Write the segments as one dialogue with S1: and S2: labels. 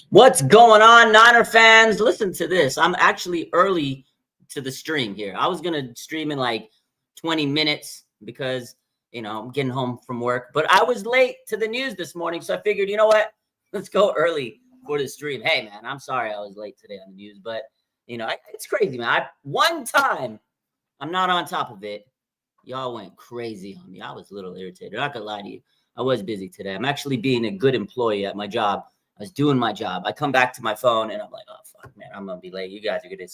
S1: What's going on, Niner fans? Listen to this. I'm actually early to the stream here. I was going to stream in like 20 minutes because, I'm getting home from work. But I was late to the news this morning, so I figured, you know what? Let's go early for the stream. Hey, man, I'm sorry I was late today on the news. But, it's crazy, man. One time, I'm not on top of it. Y'all went crazy on me. I was a little irritated. I'm not going to lie to you. I was busy today. I'm actually being a good employee at my job. I was doing my job. I come back to my phone and I'm like, oh, fuck, man, I'm going to be late. You guys are going to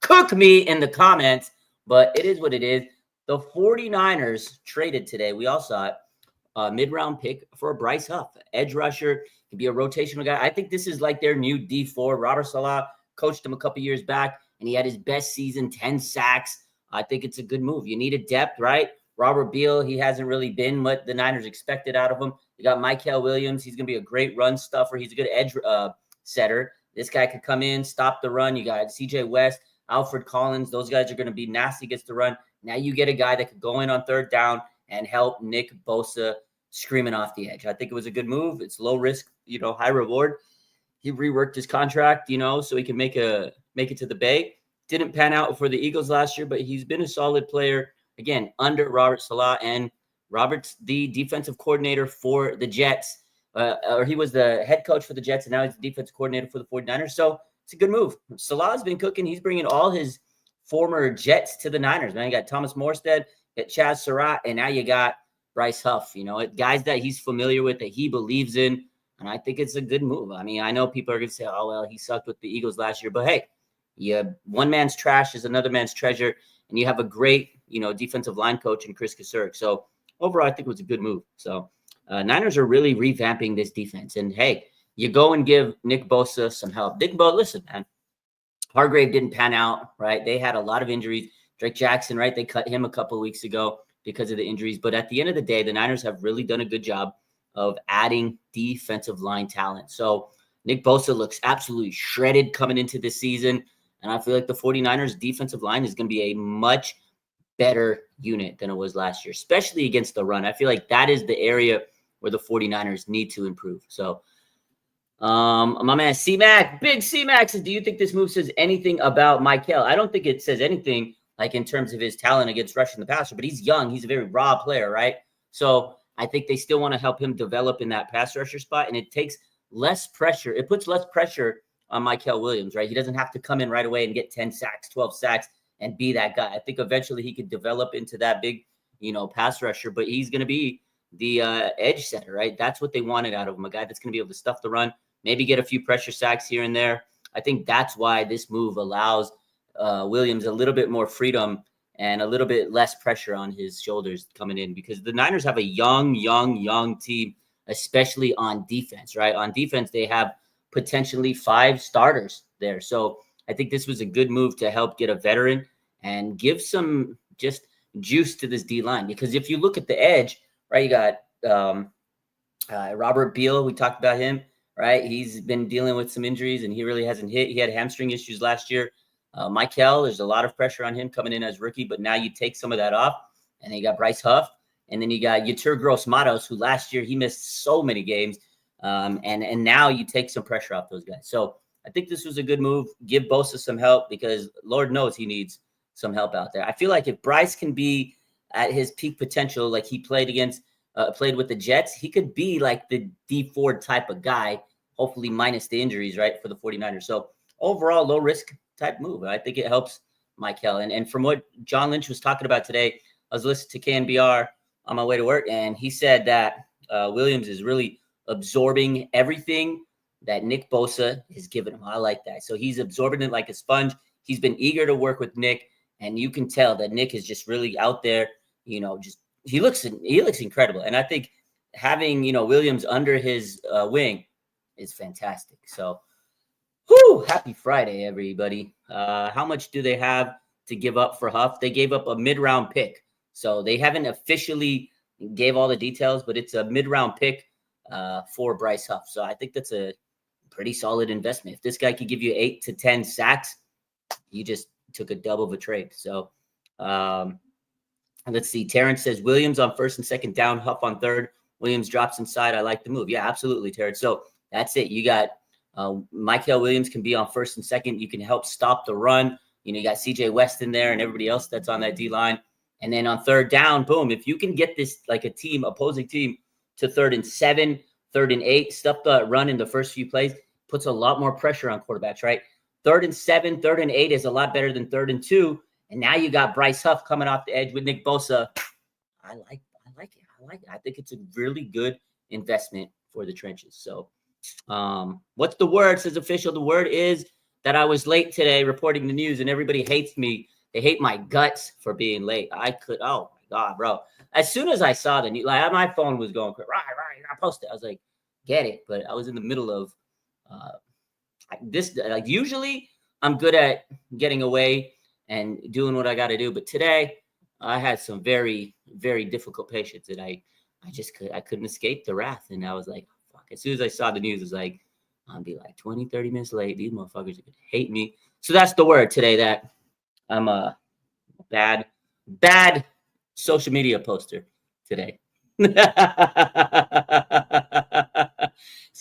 S1: cook me in the comments, but it is what it is. The 49ers traded today. We all saw it. Mid-round pick for Bryce Huff, edge rusher, can be a rotational guy. I think this is like their new D4. Robert Salah coached him a couple years back, and he had his best season, 10 sacks. I think it's a good move. You need a depth, right? Robert Beal, he hasn't really been what the Niners expected out of him. You got Mykel Williams. He's going to be a great run stuffer. He's a good edge setter. This guy could come in, stop the run. You got CJ West, Alfred Collins. Those guys are going to be nasty against the run. Now you get a guy that could go in on third down and help Nick Bosa screaming off the edge. I think it was a good move. It's low risk, high reward. He reworked his contract, so he can make it to the Bay. Didn't pan out for the Eagles last year, but he's been a solid player. Again, under Robert Salah, and Robert's the defensive coordinator for the Jets, or he was the head coach for the Jets, and now he's the defensive coordinator for the 49ers. So it's a good move. Salah's been cooking. He's bringing all his former Jets to the Niners. Man, you got Thomas Morstead, you got Chaz Surratt, and now you got Bryce Huff. Guys that he's familiar with, that he believes in, and I think it's a good move. I mean, I know people are going to say, oh, well, he sucked with the Eagles last year, but hey, one man's trash is another man's treasure, and you have a great defensive line coach in Chris Kasurek. So overall, I think it was a good move. So Niners are really revamping this defense. And hey, you go and give Nick Bosa some help. Listen, man, Hargrave didn't pan out, right? They had a lot of injuries. Drake Jackson, right? They cut him a couple of weeks ago because of the injuries. But at the end of the day, the Niners have really done a good job of adding defensive line talent. So Nick Bosa looks absolutely shredded coming into this season. And I feel like the 49ers defensive line is going to be a much better unit than it was last year, especially against the run. I feel like that is the area where the 49ers need to improve. So my man C-Mac, big C-Mac says, do you think this move says anything about Mykel? I don't think it says anything like in terms of his talent against rushing the passer, but he's young. He's a very raw player, right? So I think they still want to help him develop in that pass rusher spot, and it takes less pressure. It puts less pressure on Mykel Williams, right? He doesn't have to come in right away and get 10 sacks, 12 sacks, and be that guy. I think eventually he could develop into that big, pass rusher, but he's going to be the edge setter, right? That's what they wanted out of him, a guy that's going to be able to stuff the run, maybe get a few pressure sacks here and there. I think that's why this move allows Williams a little bit more freedom and a little bit less pressure on his shoulders coming in, because the Niners have a young team, especially on defense, right? On defense, they have potentially 5 starters there. So I think this was a good move to help get a veteran and give some just juice to this D-line. Because if you look at the edge, right, you got Robert Beal. We talked about him, right? He's been dealing with some injuries, and he really hasn't hit. He had hamstring issues last year. Mykel, there's a lot of pressure on him coming in as rookie, but now you take some of that off, and then you got Bryce Huff, and then you got Yetur Gross-Matos, who last year he missed so many games, and now you take some pressure off those guys. So I think this was a good move. Give Bosa some help, because Lord knows he needs some help out there. I feel like if Bryce can be at his peak potential, like he played with the Jets, he could be like the D4 type of guy, hopefully minus the injuries, right, for the 49ers. So overall, low risk type move. I think it helps Mykel. And from what John Lynch was talking about today, I was listening to KNBR on my way to work, and he said that Williams is really absorbing everything that Nick Bosa has given him. I like that. So he's absorbing it like a sponge. He's been eager to work with Nick, and you can tell that Nick is just really out there. Just he looks incredible. And I think having Williams under his wing is fantastic. So, whoo, happy Friday, everybody. How much do they have to give up for Huff? They gave up a mid-round pick. So they haven't officially gave all the details, but it's a mid-round pick for Bryce Huff. So I think that's a pretty solid investment. If this guy could give you 8 to 10 sacks, you just took a double of a trade. So let's see. Terrence says Williams on first and second down, Huff on third. Williams drops inside. I like the move. Yeah, absolutely, Terrence. So that's it. You got Michael Williams can be on first and second. You can help stop the run. You got CJ West in there and everybody else that's on that D line. And then on third down, boom, if you can get this like a team, opposing team, to 3rd and 7, 3rd and 8, stuff the run in the first few plays, puts a lot more pressure on quarterbacks, right? 3rd and 7, 3rd and 8 is a lot better than 3rd and 2. And now you got Bryce Huff coming off the edge with Nick Bosa. I like it. I think it's a really good investment for the trenches. So what's the word? Says official. The word is that I was late today reporting the news and everybody hates me. They hate my guts for being late. Oh my God, bro. As soon as I saw the news, like my phone was going, right, I posted. I was like, get it. But I was in the middle of this. Like usually I'm good at getting away and doing what I got to do. But today I had some very, very difficult patients and I couldn't escape the wrath. And I was like, fuck. As soon as I saw the news, it was like, I'll be like 20, 30 minutes late. These motherfuckers are going to hate me. So that's the word today, that I'm a bad social media poster today. It's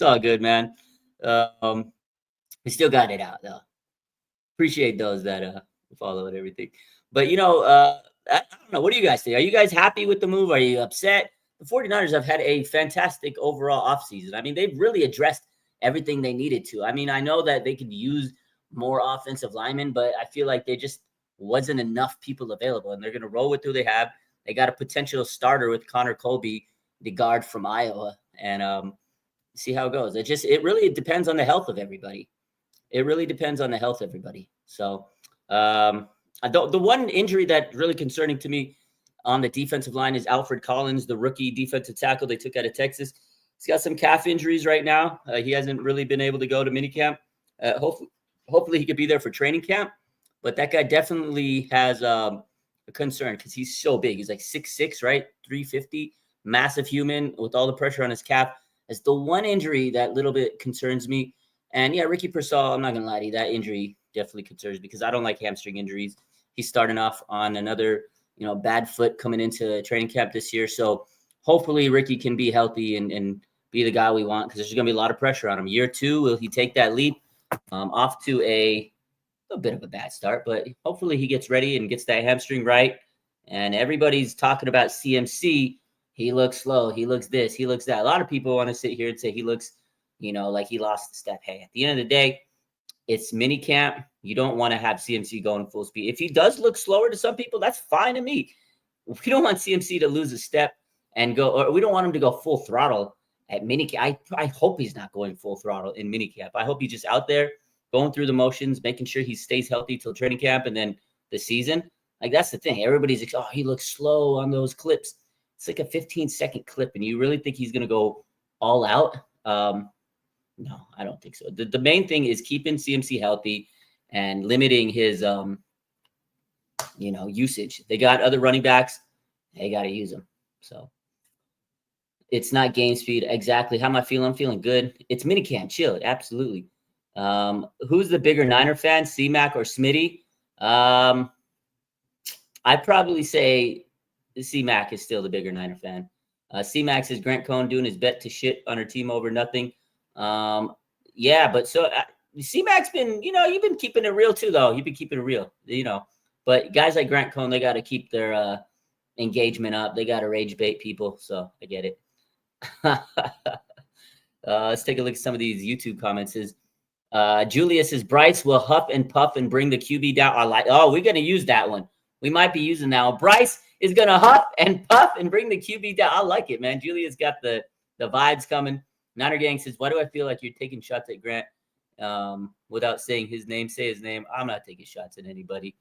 S1: all good, man. We still got it out, though. Appreciate those that follow and everything. But, I don't know. What do you guys think? Are you guys happy with the move? Are you upset? The 49ers have had a fantastic overall offseason. I mean, they've really addressed everything they needed to. I mean, I know that they could use more offensive linemen, but I feel like they just wasn't enough people available, and they're going to roll with who they have. They got a potential starter with Connor Colby, the guard from Iowa, and see how it goes. It really depends on the health of everybody. So the one injury that really concerning to me on the defensive line is Alfred Collins, the rookie defensive tackle they took out of Texas. He's got some calf injuries right now. He hasn't really been able to go to minicamp. Hopefully he could be there for training camp. But that guy definitely has a concern because he's so big. He's like 6'6", right? 350, massive human with all the pressure on his calf. That's the one injury that little bit concerns me. And yeah, Ricky Pearsall, I'm not going to lie to you, that injury definitely concerns me because I don't like hamstring injuries. He's starting off on another, bad foot coming into training camp this year. So hopefully Ricky can be healthy and be the guy we want because there's going to be a lot of pressure on him. Year 2, will he take that leap off to a bit of a bad start, but hopefully he gets ready and gets that hamstring right. And everybody's talking about CMC. He looks slow. He looks this. He looks that. A lot of people want to sit here and say he looks, like he lost the step. Hey, at the end of the day, it's mini camp. You don't want to have CMC going full speed. If he does look slower to some people, that's fine to me. We don't want CMC to lose a step and go, or we don't want him to go full throttle at mini camp. I hope he's not going full throttle in mini camp. I hope he's just out there going through the motions, making sure he stays healthy till training camp and then the season. Like, that's the thing. Everybody's like, oh, he looks slow on those clips. It's like a 15-second clip, and you really think he's going to go all out? No, I don't think so. The main thing is keeping CMC healthy and limiting his, usage. They got other running backs. They got to use them. So it's not game speed. Exactly. How am I feeling? I'm feeling good. It's minicamp. Chill. Absolutely. Who's the bigger Niner fan, C-Mac or Smitty? I'd probably say C-Mac is still the bigger Niner fan. C-Mac says Grant Cohn doing his bet to shit on her team over nothing. Yeah, but so C-Mac's been, you've been keeping it real too, though. You've been keeping it real, But guys like Grant Cohn, they got to keep their engagement up. They got to rage bait people, so I get it. Let's take a look at some of these YouTube comments. Julius says, Bryce will huff and puff and bring the QB down. We're going to use that one. We might be using that one. Bryce is going to huff and puff and bring the QB down. I like it, man. Julius got the vibes coming. Niner Gang says, why do I feel like you're taking shots at Grant without saying his name? Say his name. I'm not taking shots at anybody.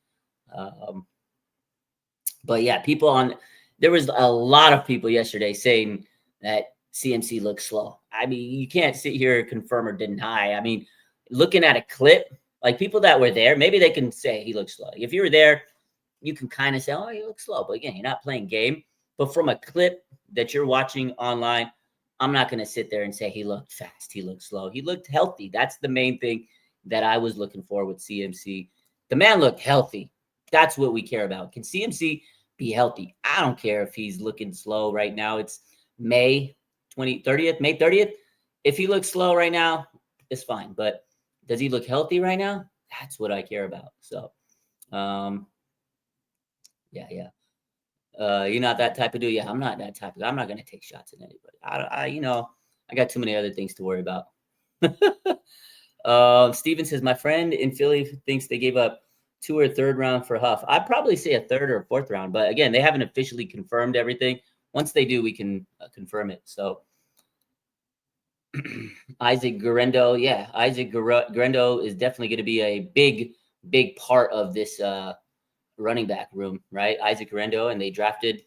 S1: But yeah, there was a lot of people yesterday saying that CMC looks slow. I mean, you can't sit here and confirm or deny. I mean, looking at a clip, like people that were there, maybe they can say he looks slow. If you were there, you can kind of say, oh, he looks slow. But again, you're not playing game. But from a clip that you're watching online, I'm not going to sit there and say he looked fast. He looked slow. He looked healthy. That's the main thing that I was looking for with CMC. The man looked healthy. That's what we care about. Can CMC be healthy? I don't care if he's looking slow right now. It's May 30th. If he looks slow right now, it's fine. But does he look healthy right now? That's what I care about. So, yeah. You're not that type of dude. Yeah, I'm not that type of guy. I'm not going to take shots at anybody. I got too many other things to worry about. Steven says, my friend in Philly thinks they gave up 2 or 3rd round for Huff. I'd probably say a 3rd or 4th round, but again, they haven't officially confirmed everything. Once they do, we can confirm it. So Isaac Guerrero, Isaac Guerrero is definitely going to be a big part of this running back room, right? Isaac Guerrero, and they drafted,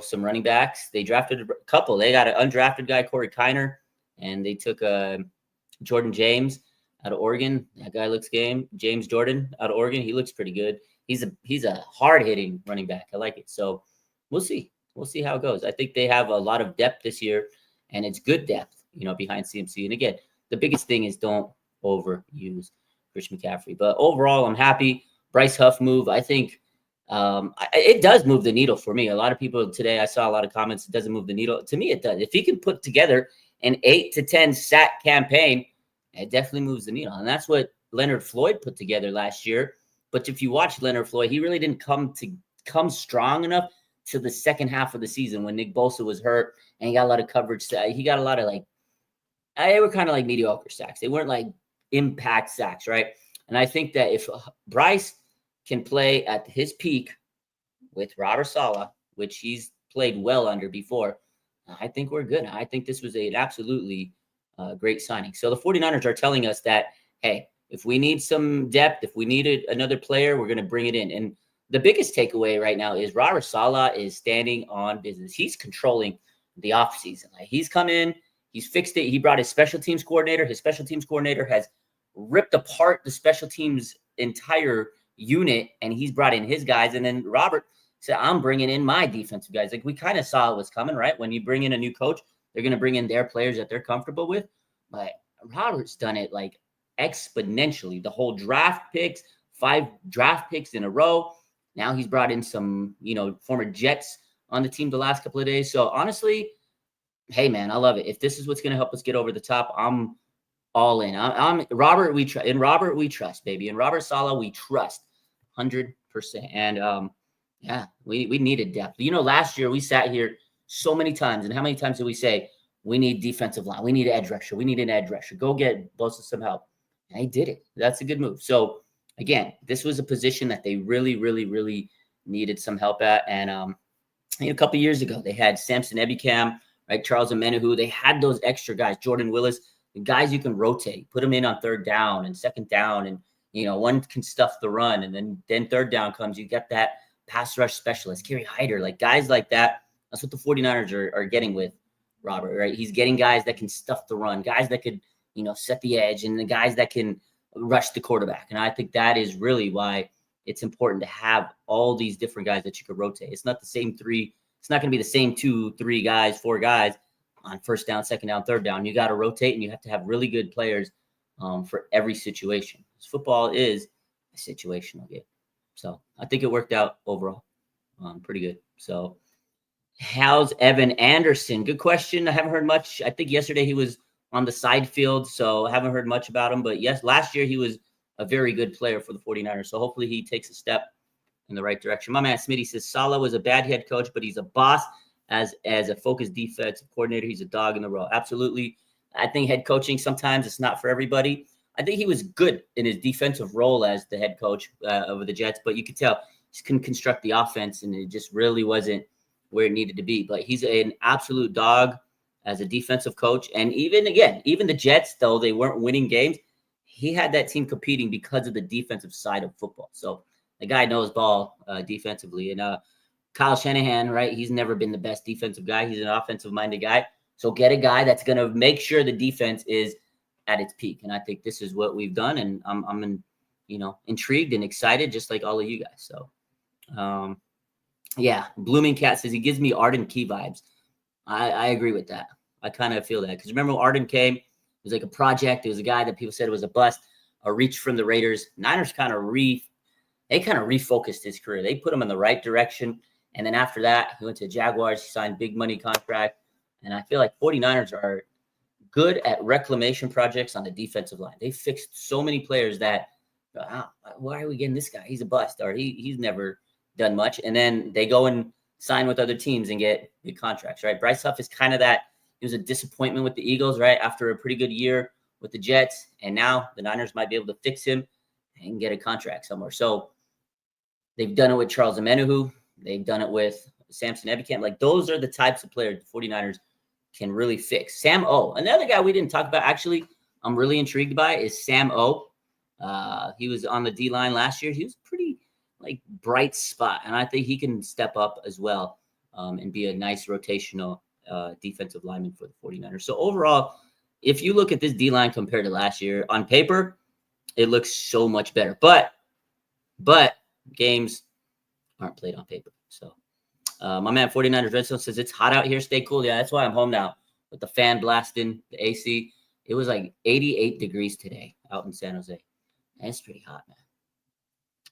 S1: some running backs. They drafted a couple. They got an undrafted guy, Corey Kiner, and they took Jordan James out of Oregon. That guy looks game. James Jordan out of Oregon. He looks pretty good. He's a hard-hitting running back. I like it. So we'll see. We'll see how it goes. I think they have a lot of depth this year, and it's good depth, behind CMC. And again, the biggest thing is don't overuse Christian McCaffrey. But overall, I'm happy. Bryce Huff move, I think it does move the needle for me. A lot of people today, I saw a lot of comments, it doesn't move the needle. To me, it does. If he can put together an 8 to 10 sack campaign, it definitely moves the needle. And that's what Leonard Floyd put together last year. But if you watch Leonard Floyd, he really didn't come strong enough to the second half of the season when Nick Bosa was hurt and he got a lot of coverage. He got a lot of they were kind of like mediocre sacks. They weren't like impact sacks, right? And I think that if Bryce can play at his peak with Robert Salah, which he's played well under before, I think we're good. I think this was an absolutely great signing. So the 49ers are telling us that, hey, if we need some depth, if we needed another player, we're going to bring it in. And the biggest takeaway right now is Robert Salah is standing on business. He's controlling the offseason. He's come in, he's fixed it. He brought his special teams coordinator. His special teams coordinator has ripped apart the special teams entire unit, and he's brought in his guys. And then Robert said, I'm bringing in my defensive guys. We kind of saw it was coming, right? When you bring in a new coach, they're going to bring in their players that they're comfortable with. But Robert's done it exponentially. The whole draft picks, 5 draft picks in a row. Now he's brought in some, former Jets on the team the last couple of days. So honestly, hey man, I love it. If this is what's going to help us get over the top, I'm all in. I'm Robert. In Robert, we trust, baby. In Robert Salah, we trust 100%. And we needed depth. Last year we sat here so many times, and how many times did we say we need defensive line? We need an edge rusher. We need an edge rusher. Go get Bosa some help. And they did it. That's a good move. So again, this was a position that they really, really, really needed some help at. And a couple of years ago, they had Samson Ebicam, right? Charles Omenihu. They had those extra guys, Jordan Willis, the guys you can rotate, put them in on 3rd down and 2nd down, and one can stuff the run, and then 3rd down comes, you get that pass rush specialist, Kerry Hyder, guys like that. That's what the 49ers are getting with Robert, right? He's getting guys that can stuff the run, guys that could, set the edge, and the guys that can rush the quarterback. And I think that is really why it's important to have all these different guys that you could rotate. It's not the same 3. It's not going to be the same 2, 3 guys, 4 guys on 1st down, 2nd down, 3rd down. You got to rotate, and you have to have really good players for every situation. Football is a situational game. So I think it worked out overall pretty good. So how's Evan Anderson? Good question. I haven't heard much. I think yesterday he was on the side field, so I haven't heard much about him. But yes, last year he was a very good player for the 49ers. So hopefully he takes a step in the right direction. My man Smitty says Salah was a bad head coach, but he's a boss. As a focused defensive coordinator, he's a dog in the row. Absolutely. I think head coaching, sometimes it's not for everybody. I think he was good in his defensive role as the head coach of the Jets, but you could tell he couldn't construct the offense, and it just really wasn't where it needed to be. But he's an absolute dog as a defensive coach. And even the Jets, though they weren't winning games, he had that team competing because of the defensive side of football. So the guy knows ball defensively. And Kyle Shanahan, right? He's never been the best defensive guy. He's an offensive-minded guy. So get a guy that's going to make sure the defense is at its peak. And I think this is what we've done. And I'm intrigued and excited, just like all of you guys. So, yeah, Blooming Cat says he gives me Arden Key vibes. I agree with that. I kind of feel that because remember when Arden came, it was like a project. It was a guy that people said was a bust, a reach from the Raiders. Niners kind of refocused his career. They put him in the right direction. And then after that, he went to Jaguars. He signed big money contract. And I feel like 49ers are good at reclamation projects on the defensive line. They fixed so many players that, why are we getting this guy? He's a bust, or he's never done much. And then they go and sign with other teams and get big contracts, right? Bryce Huff is kind of that. He was a disappointment with the Eagles, right? After a pretty good year with the Jets. And now the Niners might be able to fix him and get a contract somewhere. So they've done it with Charles Omenihu. They've done it with Samson Ebicam. Like, those are the types of players the 49ers can really fix. Sam O. Another guy we didn't talk about, actually, I'm really intrigued by is Sam O. He was on the D-line last year. He was pretty, bright spot. And I think he can step up as well and be a nice rotational defensive lineman for the 49ers. So overall, if you look at this D-line compared to last year, on paper, it looks so much better. But games aren't played on paper. So my man 49ers Redstone says it's hot out here. Stay cool. Yeah, that's why I'm home now with the fan blasting, the AC. It was like 88 degrees today out in San Jose. It's pretty hot, man.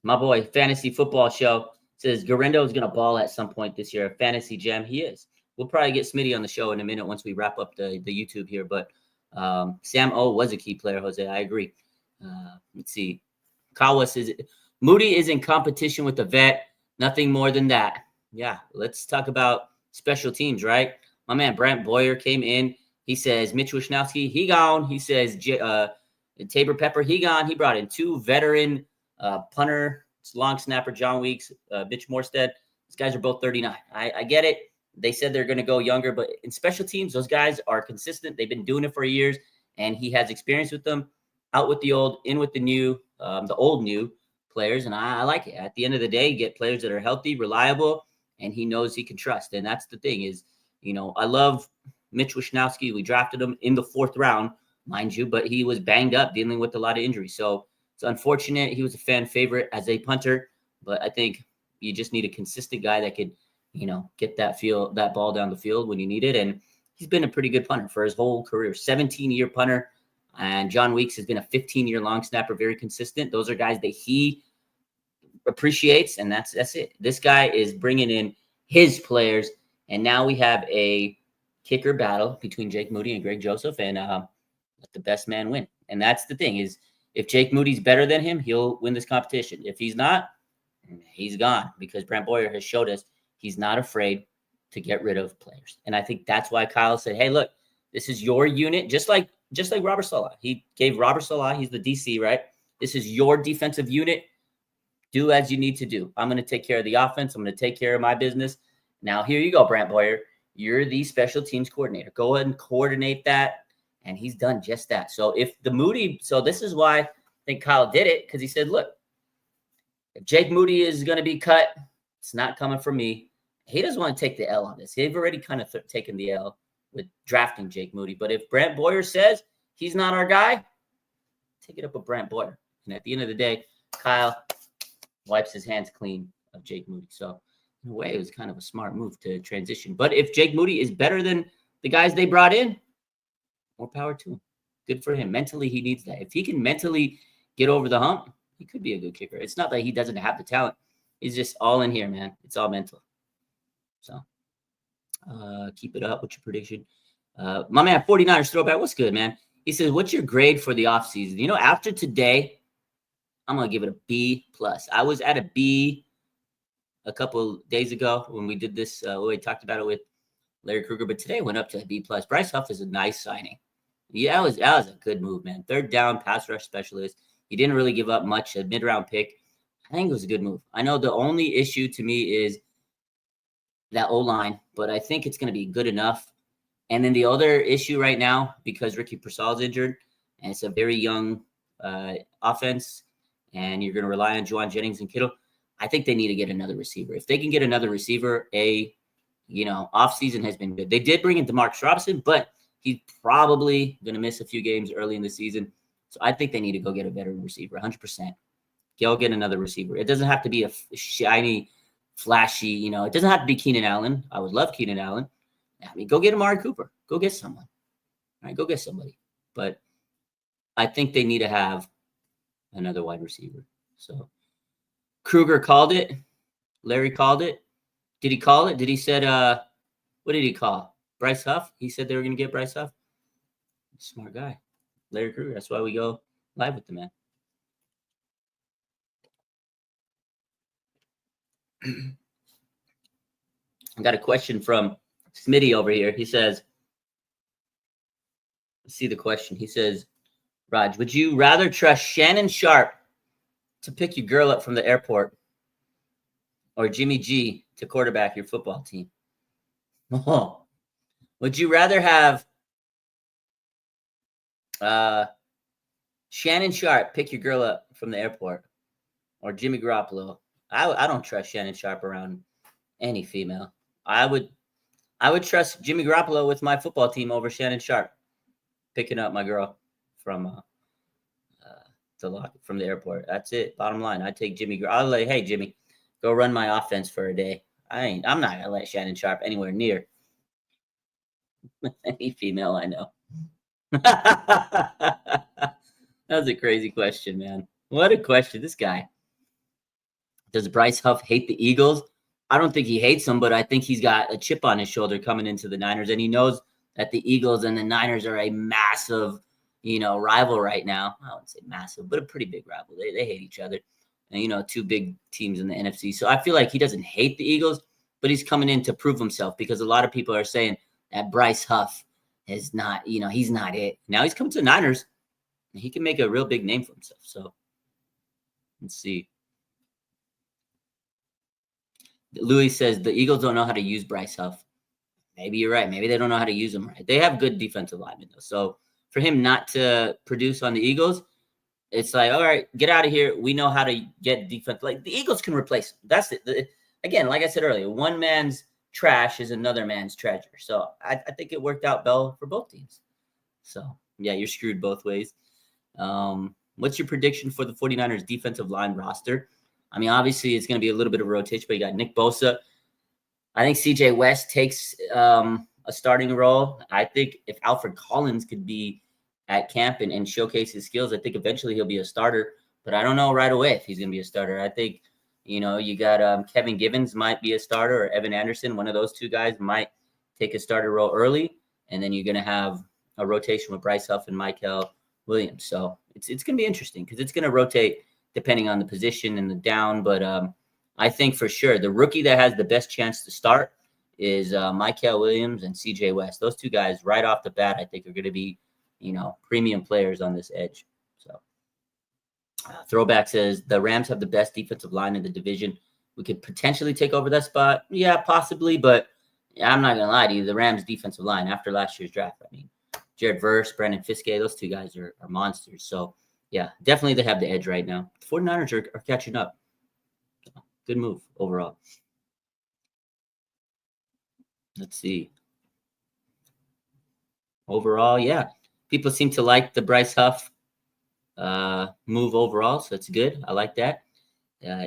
S1: My boy, Fantasy Football Show, says Garendo is going to ball at some point this year. A fantasy gem. He is. We'll probably get Smitty on the show in a minute once we wrap up the YouTube here. But Sam O was a key player, Jose. I agree. Let's see. Kawa says Moody is in competition with the vet. Nothing more than that. Yeah, let's talk about special teams, right? My man Brent Boyer came in. He says Mitch Wishnowsky, he gone. He says Tabor Pepper, he gone. He brought in two veteran punter, long snapper, John Weeks, Mitch Morstead. These guys are both 39. I get it. They said they're going to go younger, but in special teams, those guys are consistent. They've been doing it for years, and he has experience with them. Out with the old, in with the new, the old new players, and I like it. At the end of the day, you get players that are healthy, reliable, and he knows he can trust. And that's the thing is, I love Mitch Wishnowsky. We drafted him in the 4th round, mind you, but he was banged up, dealing with a lot of injuries. So it's unfortunate. He was a fan favorite as a punter, but I think you just need a consistent guy that could, get that ball down the field when you need it. And he's been a pretty good punter for his whole career, 17-year punter. And John Weeks has been a 15-year long snapper, very consistent. Those are guys that he appreciates, and that's it. This guy is bringing in his players, and now we have a kicker battle between Jake Moody and Greg Joseph, and let the best man win. And that's the thing is, if Jake Moody's better than him, he'll win this competition. If he's not, he's gone, because Brent Boyer has showed us he's not afraid to get rid of players. And I think that's why Kyle said, hey, look, this is your unit, just like Robert Salah. He gave Robert Salah, he's the DC, right? This is your defensive unit. Do as you need to do. I'm going to take care of the offense. I'm going to take care of my business. Now, here you go, Brant Boyer. You're the special teams coordinator. Go ahead and coordinate that. And he's done just that. So this is why I think Kyle did it, because he said, look, if Jake Moody is going to be cut, it's not coming from me. He doesn't want to take the L on this. They've already kind of taken the L with drafting Jake Moody. But if Brant Boyer says he's not our guy, take it up with Brant Boyer. And at the end of the day, Kyle wipes his hands clean of Jake Moody. So in a way, it was kind of a smart move to transition. But if Jake Moody is better than the guys they brought in, more power to him. Good for him. Mentally, he needs that. If he can mentally get over the hump, he could be a good kicker. It's not that he doesn't have the talent. He's just all in here, man. It's all mental. So keep it up with your prediction. My man, 49ers throwback. What's good, man? He says, what's your grade for the offseason? After today, I'm going to give it a B+. I was at a B a couple days ago when we did this. We talked about it with Larry Krueger, but today went up to a B+. Bryce Huff is a nice signing. Yeah, that was a good move, man. 3rd down, pass rush specialist. He didn't really give up much, a mid-round pick. I think it was a good move. I know the only issue to me is that O-line, but I think it's going to be good enough. And then the other issue right now, because Ricky Pearsall's injured, and it's a very young offense, and you're going to rely on Juwan Jennings and Kittle, I think they need to get another receiver. If they can get another receiver, offseason has been good. They did bring in DeMarcus Robinson, but he's probably going to miss a few games early in the season. So I think they need to go get a veteran receiver, 100%. Go get another receiver. It doesn't have to be a shiny, flashy, it doesn't have to be Keenan Allen. I would love Keenan Allen. I mean, go get Amari Cooper. Go get someone. All right, go get somebody. But I think they need to have another wide receiver. So Kruger called it. Larry called it. Did he call it? Did he said, what did he call? Bryce Huff? He said they were going to get Bryce Huff. Smart guy. Larry Kruger. That's why we go live with the man. I got a question from Smitty over here. He says, let's see the question. He says, Raj, would you rather trust Shannon Sharpe to pick your girl up from the airport or Jimmy G to quarterback your football team? Oh. Would you rather have Shannon Sharpe pick your girl up from the airport or Jimmy Garoppolo? I don't trust Shannon Sharpe around any female. I would trust Jimmy Garoppolo with my football team over Shannon Sharpe picking up my girl from from the airport. That's it. Bottom line, I take Jimmy. I'll like, hey Jimmy, go run my offense for a day. I'm not gonna let Shannon Sharpe anywhere near any female I know. That was a crazy question, man. What a question. This guy. Does Bryce Huff hate the Eagles? I don't think he hates them, but I think he's got a chip on his shoulder coming into the Niners, and he knows that the Eagles and the Niners are a massive, rival right now. I wouldn't say massive, but a pretty big rival. They hate each other. And, two big teams in the NFC. So I feel like he doesn't hate the Eagles, but he's coming in to prove himself because a lot of people are saying that Bryce Huff is not, he's not it. Now he's coming to the Niners, and he can make a real big name for himself. So let's see. Louis says the Eagles don't know how to use Bryce Huff. Maybe you're right. Maybe they don't know how to use him right. They have good defensive linemen, though. So for him not to produce on the Eagles, it's like, all right, get out of here. We know how to get defense. Like the Eagles can replace him. That's it. Again, like I said earlier, one man's trash is another man's treasure. So I think it worked out well for both teams. So, yeah, you're screwed both ways. What's your prediction for the 49ers defensive line roster? I mean, obviously, it's going to be a little bit of a rotation, but you got Nick Bosa. I think C.J. West takes a starting role. I think if Alfred Collins could be at camp and showcase his skills, I think eventually he'll be a starter. But I don't know right away if he's going to be a starter. I think, you got Kevin Givens might be a starter, or Evan Anderson. One of those two guys might take a starter role early. And then you're going to have a rotation with Bryce Huff and Michael Williams. So it's going to be interesting because it's going to rotate depending on the position and the down. But I think for sure the rookie that has the best chance to start is Michael Williams and C.J. West. Those two guys right off the bat, I think are going to be, premium players on this edge. So Throwback says the Rams have the best defensive line in the division. We could potentially take over that spot. Yeah, possibly. But I'm not going to lie to you. The Rams defensive line after last year's draft, I mean, Jared Verse, Brandon Fiske, those two guys are monsters. So, yeah, definitely they have the edge right now. The 49ers are catching up. Good move overall. Let's see. Overall, yeah. People seem to like the Bryce Huff move overall, so it's good. I like that.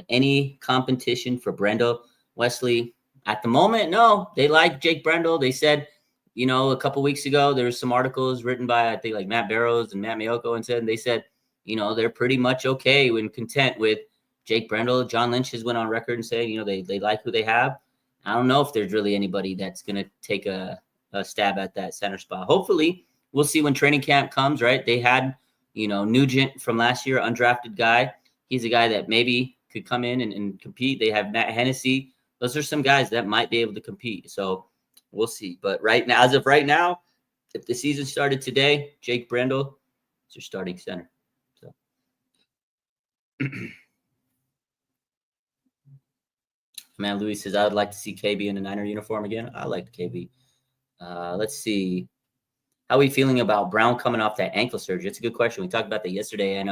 S1: Any competition for Brendel Wesley? At the moment, no. They like Jake Brendel. They said, a couple weeks ago, there was some articles written by, I think, like Matt Barrows and Matt Miyoko, and they said, they're pretty much okay and content with Jake Brendel. John Lynch has went on record and saying, they like who they have. I don't know if there's really anybody that's going to take a stab at that center spot. Hopefully, we'll see when training camp comes, right? They had, Nugent from last year, undrafted guy. He's a guy that maybe could come in and compete. They have Matt Hennessy. Those are some guys that might be able to compete. So we'll see. But right now, as of right now, if the season started today, Jake Brendel is your starting center. So. Man, Louis says, I would like to see KB in a Niner uniform again. I like KB. Let's see. How are we feeling about Brown coming off that ankle surgery? It's a good question. We talked about that yesterday, and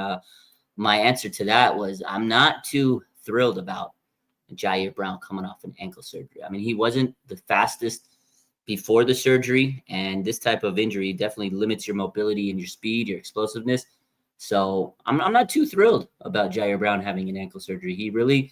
S1: my answer to that was I'm not too thrilled about Jair Brown coming off an ankle surgery. I mean, he wasn't the fastest before the surgery, and this type of injury definitely limits your mobility and your speed, your explosiveness. So I'm not too thrilled about Jair Brown having an ankle surgery. He really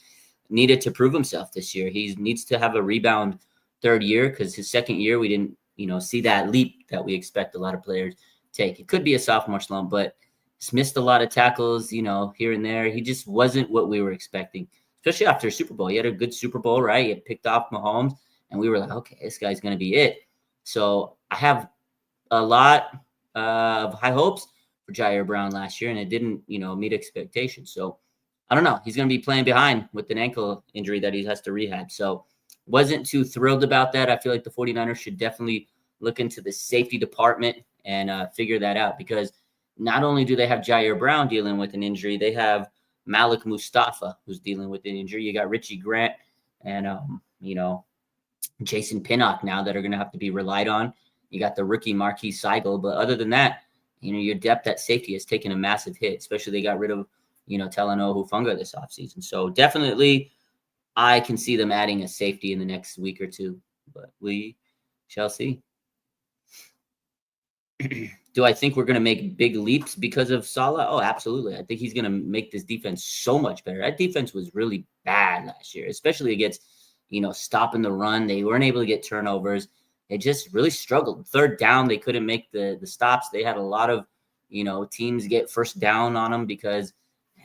S1: needed to prove himself this year. He needs to have a rebound third year, because his second year we didn't, see that leap that we expect a lot of players take. It could be a sophomore slump, but he's missed a lot of tackles, here and there. He just wasn't what we were expecting, especially after Super Bowl. He had a good Super Bowl, right? He had picked off Mahomes, and we were like, okay, this guy's going to be it. So I have a lot of high hopes for Jair Brown last year, and it didn't, meet expectations. So I don't know. He's going to be playing behind with an ankle injury that he has to rehab. So wasn't too thrilled about that. I feel like the 49ers should definitely look into the safety department and figure that out, because not only do they have Jair Brown dealing with an injury, they have Malik Mustafa, who's dealing with an injury. You got Richie Grant and, Jason Pinnock now that are going to have to be relied on. You got the rookie Marquise Seigel. But other than that, your depth at safety has taken a massive hit, especially they got rid of, Talanoa Hufanga this offseason. So definitely I can see them adding a safety in the next week or two, but we shall see. Do I think we're going to make big leaps because of Salah? Oh, absolutely. I think he's going to make this defense so much better. That defense was really bad last year, especially against, stopping the run. They weren't able to get turnovers. They just really struggled. Third down, they couldn't make the stops. They had a lot of, teams get first down on them because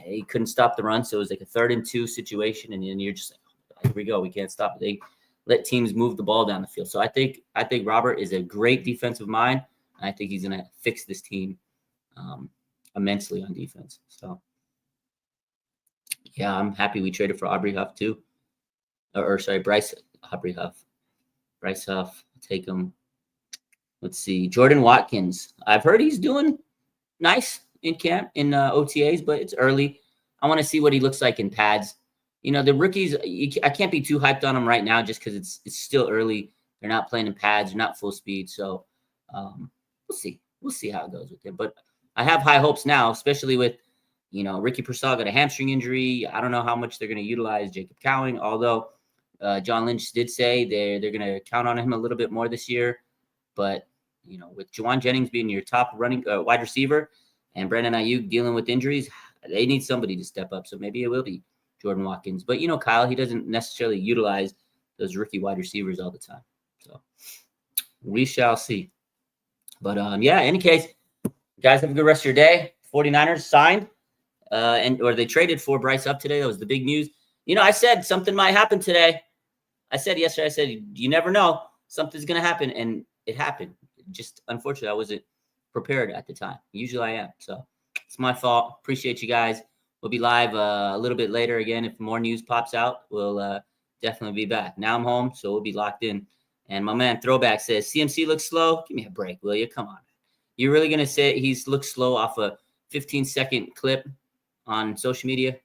S1: they couldn't stop the run. So it was like a 3rd and 2 situation. And then you're just like, oh, here we go. We can't stop it. They let teams move the ball down the field. So I think Robert is a great defensive mind. I think he's going to fix this team immensely on defense. So, yeah, I'm happy we traded for Aubrey Huff too. Bryce Huff. Bryce Huff, take him. Let's see. Jordan Watkins. I've heard he's doing nice in camp, in OTAs, but it's early. I want to see what he looks like in pads. The rookies, I can't be too hyped on them right now just because it's still early. They're not playing in pads. They're not full speed. So, we'll see. We'll see how it goes with him. But I have high hopes now, especially with, Ricky Pearsall got a hamstring injury. I don't know how much they're going to utilize Jacob Cowing, although John Lynch did say they're going to count on him a little bit more this year. But, with Juwan Jennings being your top running wide receiver and Brandon Ayuk dealing with injuries, they need somebody to step up. So maybe it will be Jordan Watkins. But, Kyle, he doesn't necessarily utilize those rookie wide receivers all the time. So we shall see. But, in any case, guys, have a good rest of your day. 49ers signed or they traded for Bryce Huff today. That was the big news. I said something might happen today. I said yesterday, you never know. Something's going to happen, and it happened. Just, unfortunately, I wasn't prepared at the time. Usually I am. So it's my fault. Appreciate you guys. We'll be live a little bit later again. If more news pops out, we'll definitely be back. Now I'm home, so we'll be locked in. And my man Throwback says, CMC looks slow. Give me a break, will you? Come on. You're really going to say he's looked slow off a 15-second clip on social media?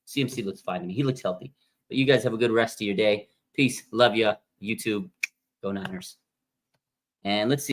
S1: CMC looks fine to me. He looks healthy. But you guys have a good rest of your day. Peace. Love ya. YouTube. Go Niners. And let's see.